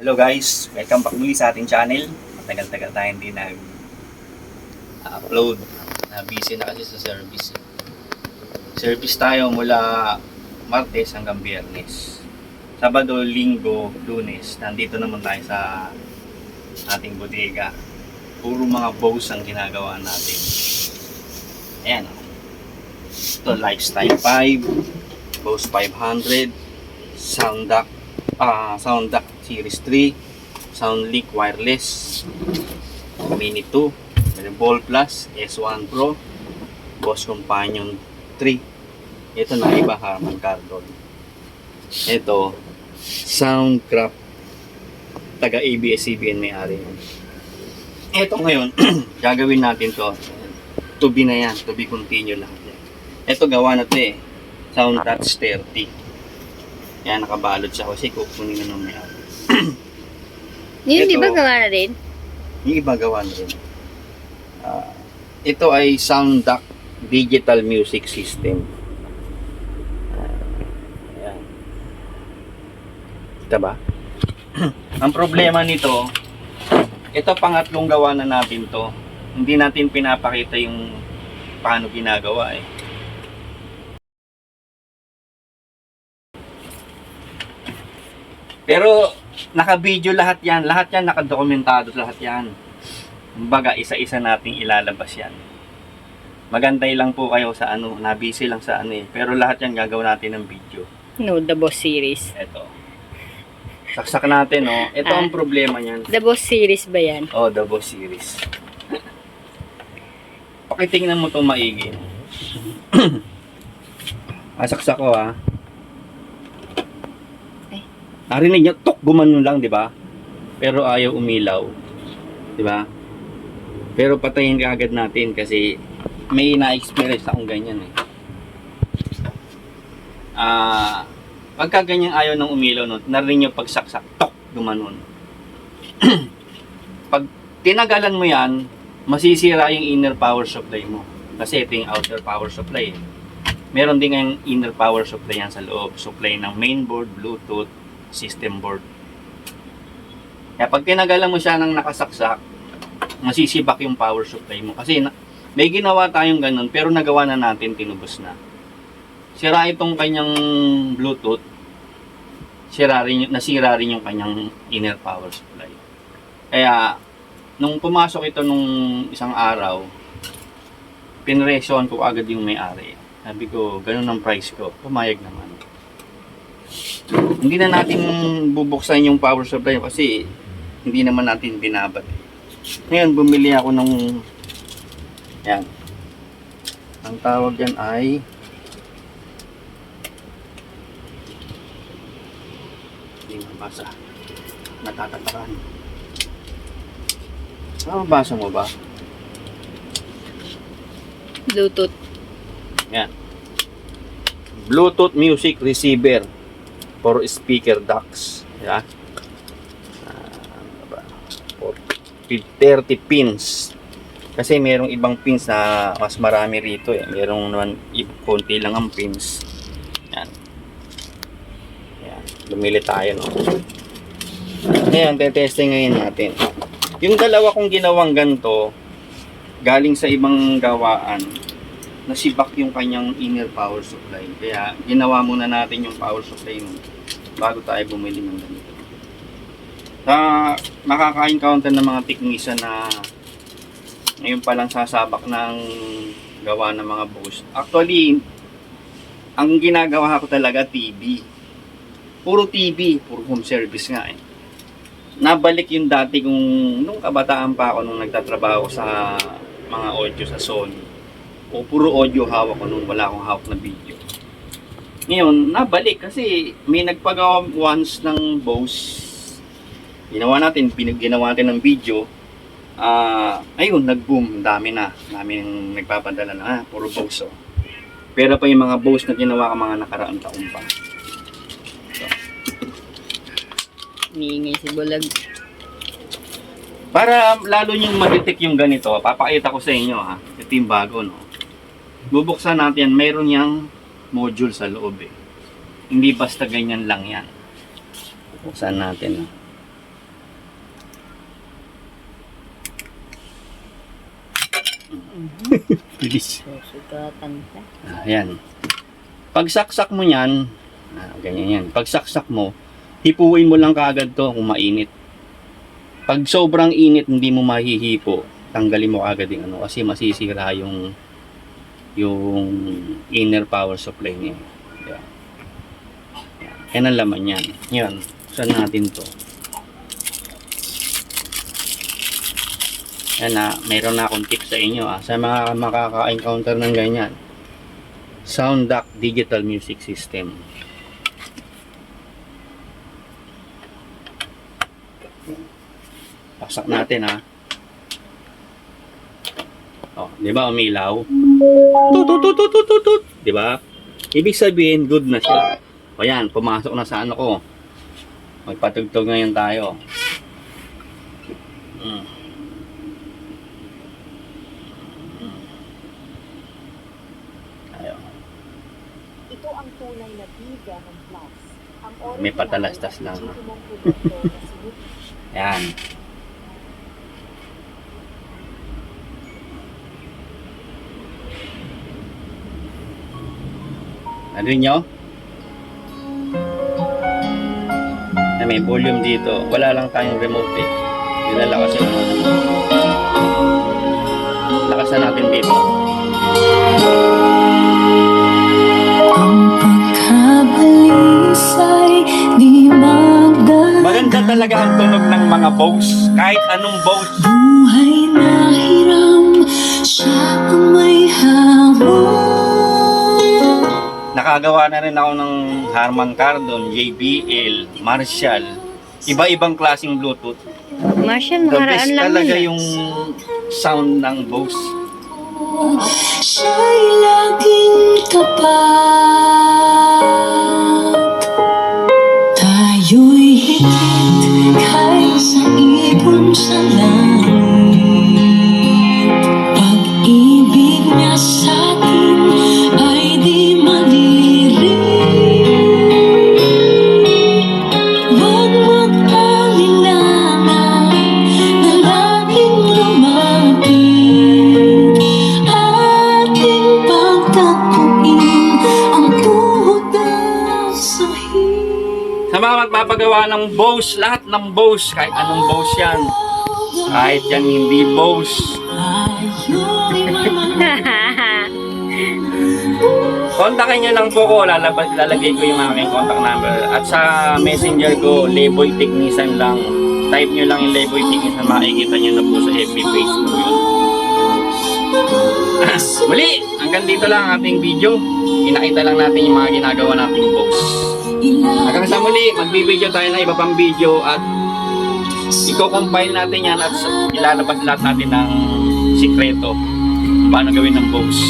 Hello guys, welcome back muli sa ating channel. Matagal-tagal tayo hindi nag-upload. Busy na kasi sa service. Service tayo mula Martes hanggang Biyernes. Sabado, Linggo, Lunes, nandito naman tayo sa ating bodega. Puro mga Bose ang ginagawa natin. Ayan. Ito, Lifestyle 5, Bose 500, Sound Duck Series 3, Soundlink Wireless, Mini 2, Ball Plus, S1 Pro, Bose Companion 3. Ito na iba, Harman Kardon. Ito, Soundcraft, taga ABS-CBN may-ari yan. Ito ngayon, gagawin natin to. To be na yan, to be continue lahat yan. Ito gawa na to eh, Sound Touch 30. Yan, nakabalot siya kasi kukunin na ng may-ari. Yun, di ba Ito, gawa na rin? yung iba gawa na rin. Ito ay Sound Duck Digital Music System. Ayan. Kita ba? Ang problema nito, ito pangatlong gawa na natin to. Hindi natin pinapakita yung paano ginagawa eh. Pero naka-video lahat yan nakadokumentado lahat yan. Kumbaga, isa-isa nating ilalabas yan. Magantay lang po kayo sa ano, nabisi lang sa ano eh. Pero lahat yan gagawin natin ng video. No, The Boss Series. Ito. Saksak natin, oh. Ito ang problema niyan. The Boss Series ba yan? Oh, The Boss Series. Pakitingnan mo itong maigi. Saksak ko, ha. Narinig niya, tok, gumanon lang, di ba? Pero ayaw umilaw. Di ba? Pero patayin ka agad natin kasi may na-experience akong ganyan eh. Pagka ganyan ayaw nang umilaw nun, narinig niyo pagsaksak, tok, gumanon. Pag tinagalan mo yan, masisira yung inner power supply mo. Kasi ito yung outer power supply. Meron din yung inner power supply yan sa loob. Supply ng mainboard, Bluetooth, system board. Kaya pag tinagalan mo siya ng nakasaksak, masisibak yung power supply mo. Kasi may ginawa tayong ganun, pero nagawa na natin, tinubos na. Sira itong kanyang Bluetooth, nasira rin yung kanyang inner power supply. Kaya, nung pumasok ito nung isang araw, pinresyon ko agad yung may-ari. Sabi ko, ganun ang price ko. Pumayag naman. Hindi na natin bubuksan yung power supply kasi hindi naman natin binabat. Ngayon, bumili ako ng yan. Ang tawag yan ay hindi mabasa. Natatatakan. Mabasa mo ba? Bluetooth. Yan. Bluetooth Music Receiver for speaker ducts. Yan. 30 pins. Kasi merong ibang pins na mas marami rito eh. Merong naman konti lang ang pins. Yan. Yan. Bumili tayo, no? Ngayon, testing ngayon natin. Yung dalawa kong ginawang ganito, galing sa ibang gawaan, nasibak yung kanyang inner power supply. Kaya, ginawa muna natin yung power supply nun bago tayo bumili ng ganito. Nakaka-encounter ng mga teknisa na ngayon palang sasabak ng gawa ng mga Bose. Actually, ang ginagawa ko talaga TV. Puro TV, puro home service nga eh. Nabalik yung dati kung nung kabataan pa ako nung nagtatrabaho sa mga audio sa Sony. O puro audio hawak ko nung wala akong hawak na video. Ngayon, nabalik kasi may nagpagawa once ng Bose. Ginawa natin ng video. Ayun, nag-boom. Dami yung nagpapadala na. Puro Bose. Oh. Pero pa yung mga Bose na ginawa ka mga nakaraang taon pa. So. Miingay si Bulag. Para lalo nyo ma-detect yung ganito, papakita ko sa inyo ha. Ito yung bago, no. Bubuksan natin, mayroon yang module sa loob eh. Hindi basta ganyan lang yan. Buksan natin. Bilis. Susugatan ka. Ayan. Pag saksak mo yan, ganyan yan. Pag saksak mo, hipuin mo lang kaagad to kung mainit. Pag sobrang init, hindi mo mahihipo, tanggalin mo agad yung ano, kasi masisira yung inner power supply niya. Ayan. Yan ang laman yan. Yan. Saan natin to? Yan na, mayroon na akong tip sa inyo sa mga makaka-encounter ng ganyan. Sound DAC Digital Music System. Paksak natin Oh, 'di ba umilaw? Tut tut tut tut tut tut, 'di ba? Ibig sabihin good na siya. O yan, pumasok na sa ano ko. Magpatugtog ngayon tayo. Ayo. Ito ang tunay na biga ng plus. Ang May patalastas lang. Yan. Ano nyo? May volume dito. Wala lang tayong remote eh. Dinala kasi lakasan natin dito. Ang pagkabalisay di magdala. Maganda talaga ang tunog ng mga bows. Kahit anong bows. Buhay na hiram, siya ang may hamon. Nakagawa na rin ako ng Harman Kardon, JBL, Marshall. Iba-ibang klaseng Bluetooth. Marshall, The nakaraan best lang talaga yun. yung sound ng Bose. Siya'y laging tapat. Tayo'y higit kaysa ibon sa langit. Pag-ibig niya sa'tin ay di malirik. Huwag mag-alinlangan na laging lumapit. Ating pagtagpuin ang tuhod at sahig. Sa mga magpapagawa ng Bose, lahat ng Bose, kahit anong Bose yan. Kahit yan hindi Bose. Tayo'y Kontakin nyo lang po ko, lalagay ko yung aking contact number. At sa messenger ko, Leboy Technician lang. Type nyo lang yung Leboy Technician, makikita nyo na po sa FB page ko yun. Muli, hanggang dito lang ang ating video. Inakita lang natin yung mga ginagawa nating Bose. Hanggang sa muli, magbibideo tayo ng iba pang video at i-compile natin yan at ilalabas lahat natin ng sikreto kung paano gawin ng Bose.